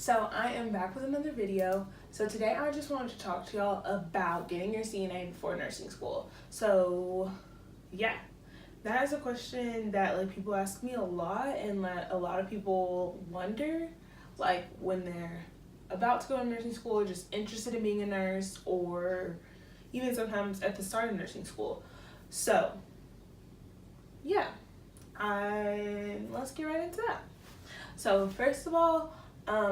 So I am back with another video. So today I just wanted to talk to y'all about getting your CNA before nursing school. So yeah, that is a question that people ask me a lot, and that a lot of people wonder when they're about to go to nursing school, or just interested in being a nurse, or even sometimes at the start of nursing school. So yeah, let's get right into that. So first of all,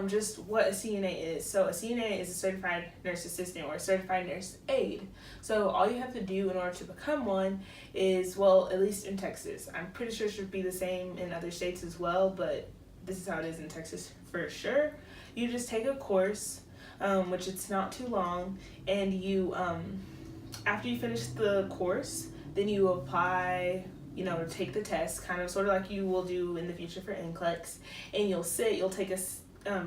just what a CNA is. So a CNA is a certified nurse assistant or a certified nurse aide. So all you have to do in order to become one is, well, at least in Texas. I'm pretty sure it should be the same in other states as well, but this is how it is in Texas for sure. You just take a course, which it's not too long, and you, after you finish the course, then you apply, to take the test, kind of sort of like you will do in the future for NCLEX, and you'll take a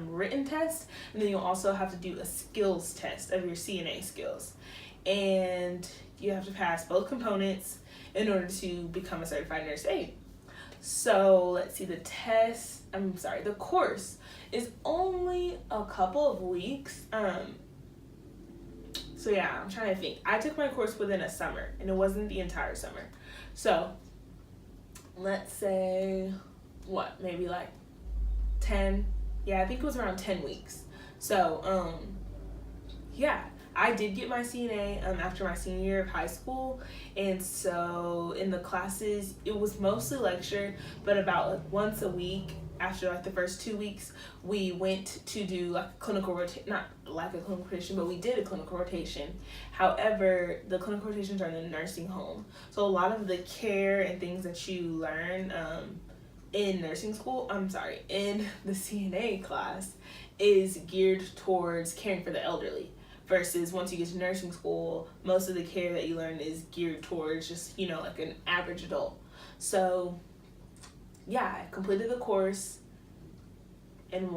written test, and then you'll also have to do a skills test of your CNA skills, and you have to pass both components in order to become a certified nurse aide. So let's see, the course is only a couple of weeks. So yeah, I'm trying to think. I took my course within a summer, and it wasn't the entire summer. So let's say, maybe 10, yeah, I think it was around 10 weeks. So, yeah, I did get my CNA after my senior year of high school, and so in the classes, it was mostly lecture, but about once a week, after the first 2 weeks, we went to do a clinical rotation, not like a clinical rotation, but we did a clinical rotation. However, the clinical rotations are in a nursing home, so a lot of the care and things that you learn in in the CNA class is geared towards caring for the elderly, versus once you get to nursing school, most of the care that you learn is geared towards just, an average adult. So yeah, I completed the course in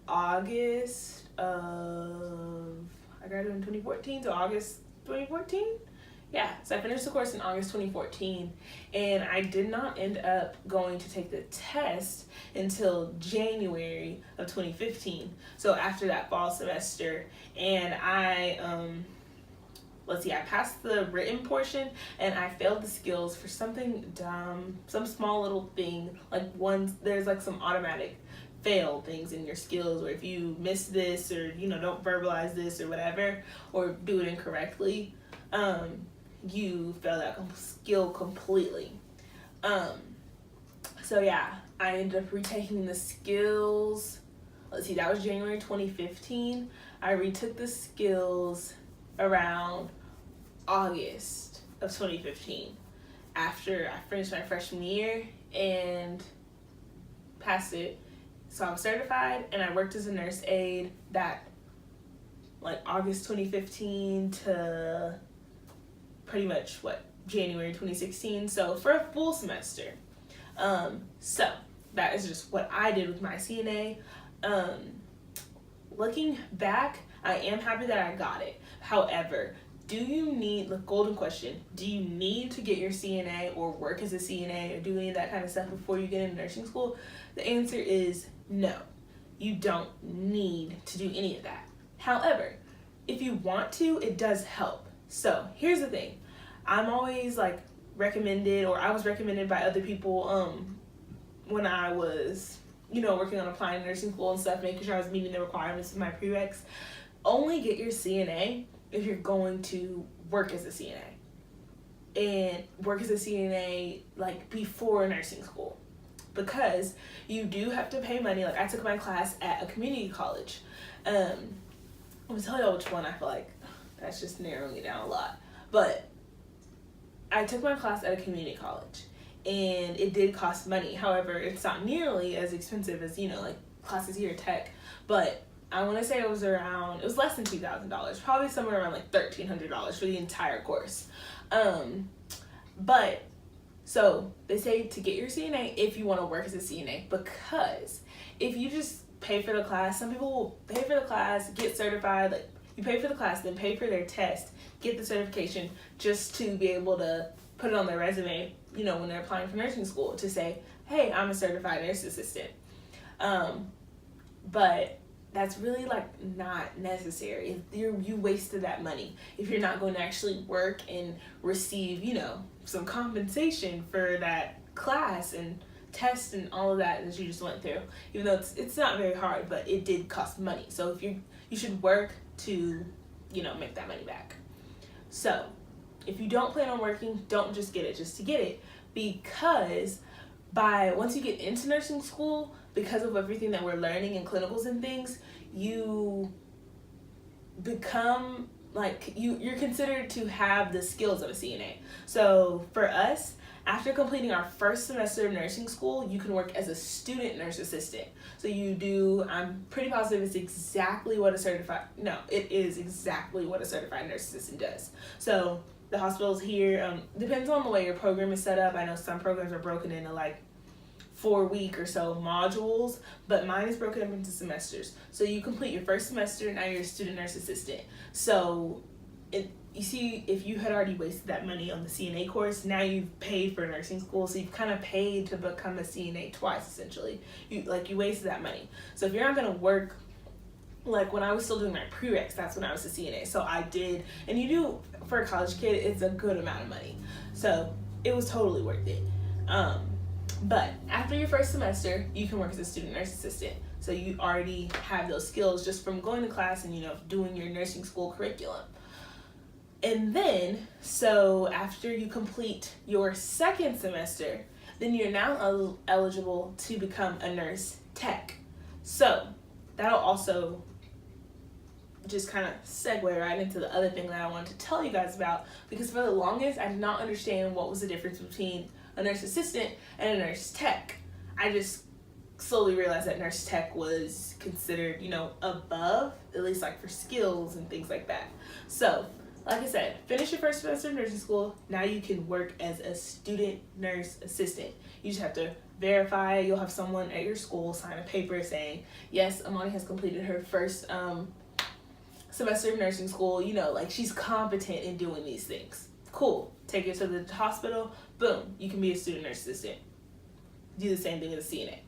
August of, I graduated in 2014, so August 2014? Yeah, so I finished the course in August 2014, and I did not end up going to take the test until January of 2015, so after that fall semester, and I passed the written portion, and I failed the skills for something dumb, some small little thing, there's some automatic fail things in your skills, or if you miss this, or, don't verbalize this or whatever, or do it incorrectly, you fail that skill completely. So yeah, I ended up retaking the skills. That was January 2015. I retook the skills around August of 2015 after I finished my freshman year and passed it. So I was certified, and I worked as a nurse aide that August 2015 to pretty much January 2016, so for a full semester. So that is just what I did with my CNA. Looking back, I am happy that I got it. However, do you need, the golden question, do you need to get your CNA or work as a CNA or do any of that kind of stuff before you get into nursing school? The answer is no. You don't need to do any of that. However, if you want to, it does help. So here's the thing. I'm always recommended, or I was recommended by other people when I was, working on applying to nursing school and stuff, making sure I was meeting the requirements of my prereqs. Only get your CNA if you're going to work as a CNA. And work as a CNA before nursing school. Because you do have to pay money. I took my class at a community college. I'm gonna tell y'all which one. I feel like that's just narrowing it down a lot. But I took my class at a community college, and it did cost money. However, it's not nearly as expensive as, classes here at Tech. But I want to say it was less than $2,000, probably somewhere around $1,300 for the entire course. But so they say to get your CNA if you want to work as a CNA, because if you just pay for the class, some people will pay for the class, get certified, you pay for the class, then pay for their test, get the certification, just to be able to put it on their resume, when they're applying for nursing school, to say, hey, I'm a certified nurse assistant. But that's really like not necessary. You wasted that money if you're not going to actually work and receive, you know, some compensation for that class and test and all of that you just went through. Even though it's not very hard, but it did cost money. So if you should work to, you know, make that money back. So if you don't plan on working, don't just get it just to get it, because once you get into nursing school, because of everything that we're learning in clinicals and things, you become like you're considered to have the skills of a CNA. So for us, after completing our first semester of nursing school, you can work as a student nurse assistant. So you do, I'm pretty positive it is exactly what a certified nurse assistant does. So the hospitals here, depends on the way your program is set up. I know some programs are broken into like 4-week or so modules, but mine is broken up into semesters. So you complete your first semester, now you're a student nurse assistant. So you see, if you had already wasted that money on the CNA course, now you've paid for nursing school, so you've kind of paid to become a CNA twice, essentially. You wasted that money. So if you're not going to work, like when I was still doing my prereqs, that's when I was a CNA. So I did, and you do, for a college kid, it's a good amount of money. So it was totally worth it. But after your first semester, you can work as a student nurse assistant. So you already have those skills just from going to class and, you know, doing your nursing school curriculum. And then, so after you complete your second semester, then you're now eligible to become a nurse tech. So that'll also just kind of segue right into the other thing that I wanted to tell you guys about, because for the longest, I did not understand what was the difference between a nurse assistant and a nurse tech. I just slowly realized that nurse tech was considered, you know, above, at least like for skills and things like that. So like I said, finish your first semester of nursing school. Now you can work as a student nurse assistant. You just have to verify. You'll have someone at your school sign a paper saying, yes, Amani has completed her first semester of nursing school. You know, like she's competent in doing these things. Cool. Take it to the hospital. Boom. You can be a student nurse assistant. Do the same thing as a CNA.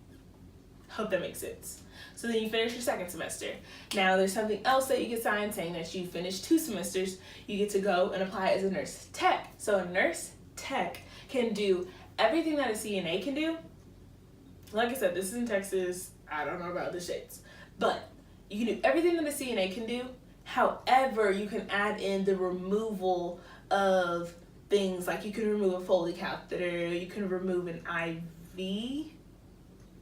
Hope that makes sense. So then you finish your second semester. Now there's something else that you get signed saying that you finished 2 semesters. You get to go and apply as a nurse tech. So a nurse tech can do everything that a CNA can do. Like I said, this is in Texas. I don't know about the states. But you can do everything that a CNA can do. However, you can add in the removal of things like you can remove a Foley catheter. You can remove an IV,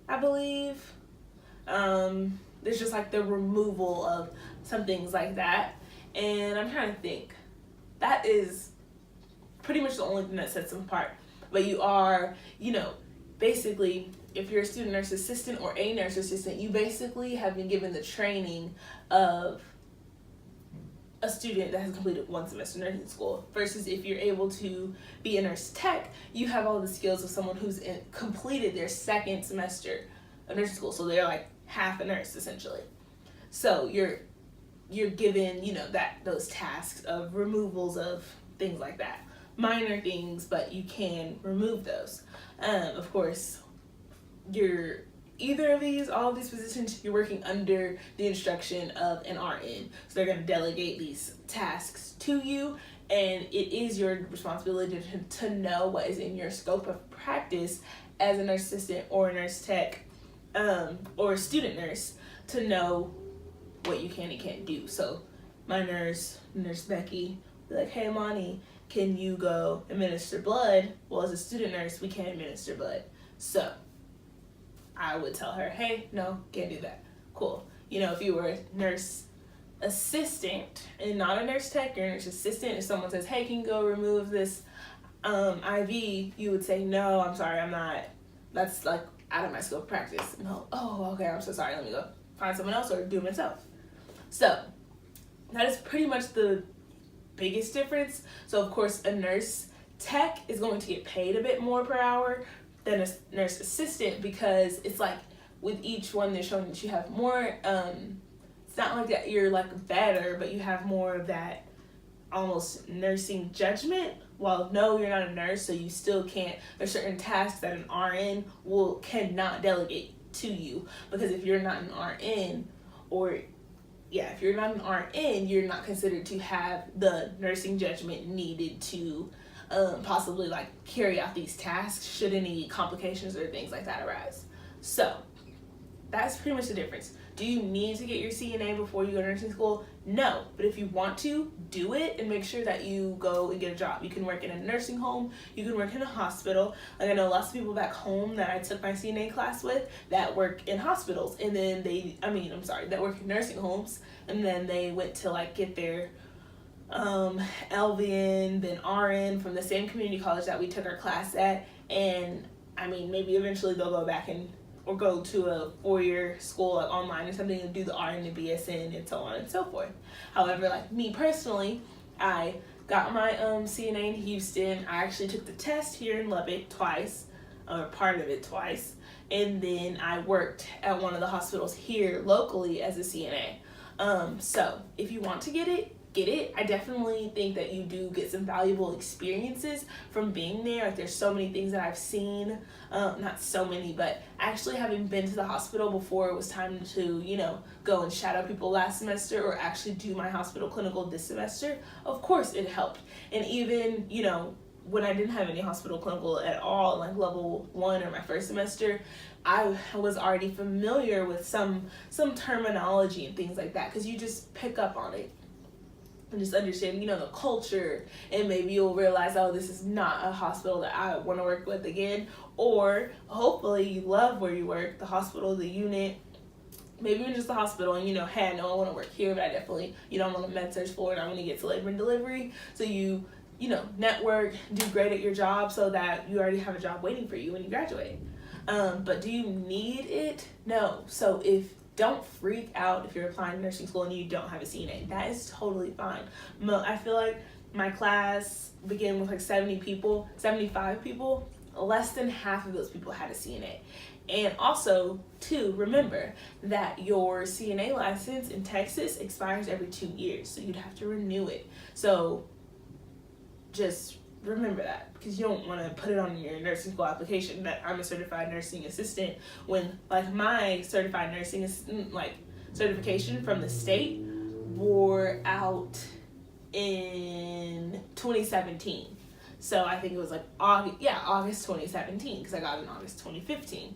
I believe. There's just like the removal of some things like that, and I'm trying to think. That is pretty much the only thing that sets them apart. But you are, you know, basically, if you're a student nurse assistant or a nurse assistant, you basically have been given the training of a student that has completed 1 semester nursing school, versus if you're able to be a nurse tech, you have all the skills of someone who's completed their 2nd semester of nursing school. So they're like half a nurse essentially. So you're given, you know, those tasks of removals of things like that, minor things, but you can remove those. Of course, all of these positions, you're working under the instruction of an RN. So they're going to delegate these tasks to you, and it is your responsibility to know what is in your scope of practice as a nurse assistant or a nurse tech, or a student nurse, to know what you can and can't do. So my Nurse Becky, be like, hey Amani, can you go administer blood? Well, as a student nurse, we can't administer blood. So I would tell her, hey, no, can't do that. Cool. You know, if you were a nurse assistant and not a nurse tech, you're a nurse assistant, if someone says, hey, can you go remove this IV, you would say, no, I'm sorry, I'm not. That's like out of my scope of practice. No, oh, okay, I'm so sorry, let me go find someone else or do it myself. So that is pretty much the biggest difference. So of course, a nurse tech is going to get paid a bit more per hour than a nurse assistant, because it's like with each one they're showing that you have more, it's not like that you're like better, but you have more of that almost nursing judgment. Well, no, you're not a nurse, so you still can't, there's certain tasks that an RN cannot delegate to you, because if you're not an RN or if you're not an RN, you're not considered to have the nursing judgment needed to possibly like carry out these tasks should any complications or things like that arise. So that's pretty much the difference. Do you need to get your CNA before you go to nursing school? No, but if you want to, do it and make sure that you go and get a job. You can work in a nursing home, you can work in a hospital. Like I know lots of people back home that I took my CNA class with that work in hospitals, and then that work in nursing homes, and then they went to like get their LVN, then RN from the same community college that we took our class at, and I mean maybe eventually they'll go back or go to a 4-year school like online or something and do the RN and BSN and so on and so forth. However, like me personally, I got my CNA in Houston. I actually took the test here in Lubbock twice, or part of it twice, and then I worked at one of the hospitals here locally as a CNA. So if you want to get it. I definitely think that you do get some valuable experiences from being there. Like there's so many things that I've seen, not so many, but actually having been to the hospital before it was time to, go and shadow people last semester or actually do my hospital clinical this semester, of course it helped. And even, when I didn't have any hospital clinical at all, like level 1 or my first semester, I was already familiar with some terminology and things like that because you just pick up on it. And just understand, the culture, and maybe you'll realize, oh, this is not a hospital that I want to work with again, or hopefully you love where you work, the hospital, the unit, maybe even just the hospital, and hey, I know I want to work here, but I definitely, I'm on the med surg floor and I want to get to labor and delivery, so you network, do great at your job so that you already have a job waiting for you when you graduate. But do you need it? No. So don't freak out if you're applying to nursing school and you don't have a CNA. That is totally fine. I feel like my class began with like 75 people. Less than half of those people had a CNA. And also, too, remember that your CNA license in Texas expires every 2 years. So you'd have to renew it. So just remember that, because you don't want to put it on your nursing school application that I'm a certified nursing assistant when like my certified nursing assistant certification from the state wore out in 2017. So I think it was like August 2017 because I got it in August 2015.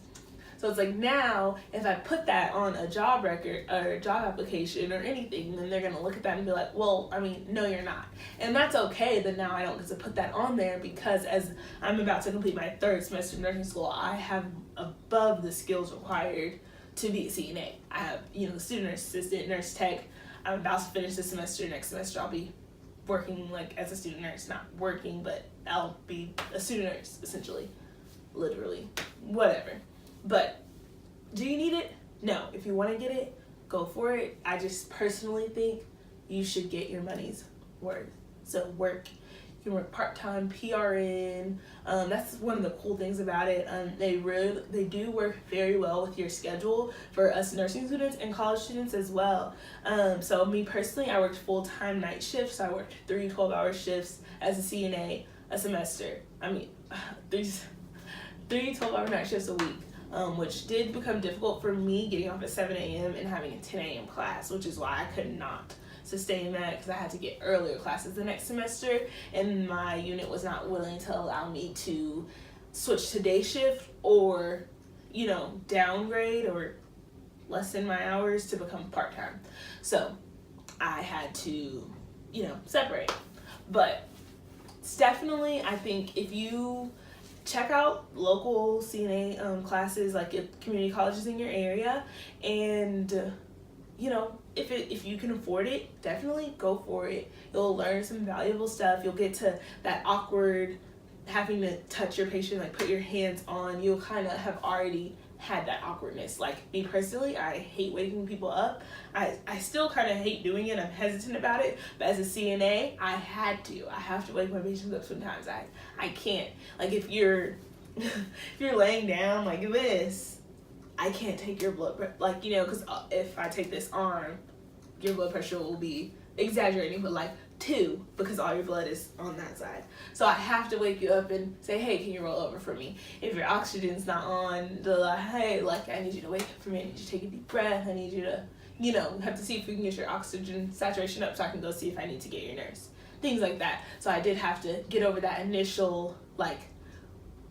So it's like now, if I put that on a job record or a job application or anything, then they're going to look at that and be like, well, no, you're not. And that's okay that now I don't get to put that on there because as I'm about to complete my 3rd semester of nursing school, I have above the skills required to be a CNA. I have, the student nurse assistant, nurse tech. I'm about to finish this semester. Next semester, I'll be working as a student nurse. Not working, but I'll be a student nurse, essentially. Literally. Whatever. But do you need it? No. If you want to get it, go for it. I just personally think you should get your money's worth. So work. You can work part-time, PRN. That's one of the cool things about it. They do work very well with your schedule for us nursing students and college students as well. So me personally, I worked full-time night shifts. So I worked 3 12-hour shifts as a CNA a semester. 3 12-hour night shifts a week. Which did become difficult for me getting off at 7 a.m. and having a 10 a.m. class, which is why I could not sustain that because I had to get earlier classes the next semester, and my unit was not willing to allow me to switch to day shift or, downgrade or lessen my hours to become part-time. So I had to, separate. But it's definitely, I think if you check out local CNA classes like at community colleges in your area, and if you can afford it, definitely go for it. You'll learn some valuable stuff. You'll get to that awkward having to touch your patient, put your hands on. You'll kind of have already had that awkwardness. Me personally, I hate waking people up. I still kind of hate doing it. I'm hesitant about it, but as a CNA, I have to wake my patients up sometimes. I can't. If you're laying down like this, I can't take your blood pressure, because if I take this arm, your blood pressure will be exaggerating, but 2, because all your blood is on that side. So I have to wake you up and say, hey, can you roll over for me? If your oxygen's not on, hey, I need you to wake up for me. I need you to take a deep breath. I need you to, you know, we have to see if we can get your oxygen saturation up so I can go see if I need to get your nurse. Things like that. So I did have to get over that initial, like,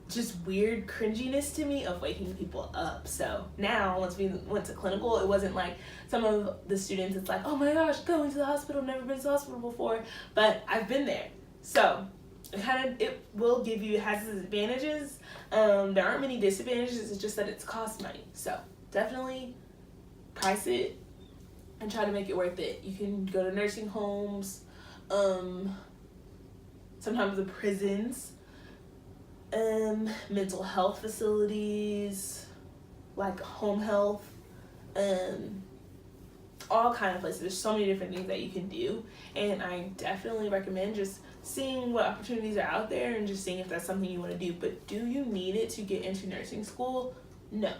just weird cringiness to me of waking people up. So now, once we went to clinical, it wasn't like some of the students, it's like, oh my gosh, going to the hospital, never been to the hospital before, but I've been there. So it will give you, it has its advantages. There aren't many disadvantages, it's just that it costs money. So definitely price it and try to make it worth it. You can go to nursing homes, sometimes the prisons, mental health facilities, like home health, all kind of places. There's so many different things that you can do, and I definitely recommend just seeing what opportunities are out there and just seeing if that's something you want to do. But do you need it to get into nursing school? No,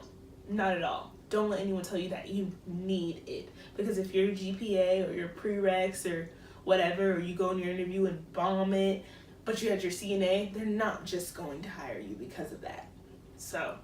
not at all. Don't let anyone tell you that you need it, because if your GPA or your prereqs or whatever, or you go in your interview and bomb it, but you had your CNA, they're not just going to hire you because of that. So,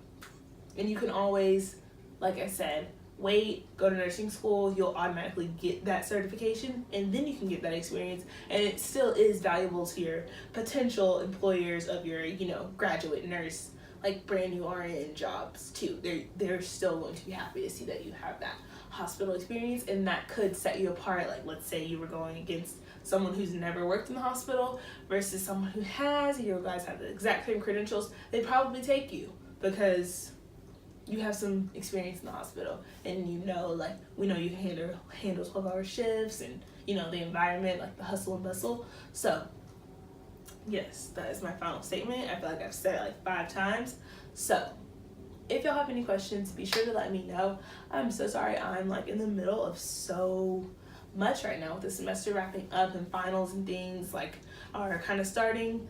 and you can always, like I said, wait, go to nursing school, you'll automatically get that certification, and then you can get that experience, and it still is valuable to your potential employers of your, you know, graduate nurse, like brand new RN jobs too. They're still going to be happy to see that you have that hospital experience, and that could set you apart. Like, let's say you were going against someone who's never worked in the hospital versus someone who has, and you guys have the exact same credentials, they'd probably take you because you have some experience in the hospital, and you know, like, we know you can handle 12-hour shifts, and you know the environment, like the hustle and bustle. So yes, that is my final statement. I feel like I've said it like 5 times. So if y'all have any questions, be sure to let me know. I'm so sorry, I'm like in the middle of so much right now with the semester wrapping up and finals and things like are kind of starting,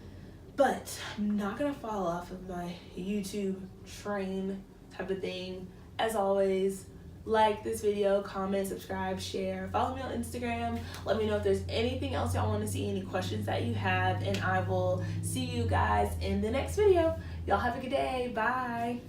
but I'm not gonna fall off of my YouTube train type of thing. As always, like this video, comment, subscribe, share, follow me on Instagram. Let me know if there's anything else y'all want to see, any questions that you have, and I will see you guys in the next video. Y'all have a good day. Bye.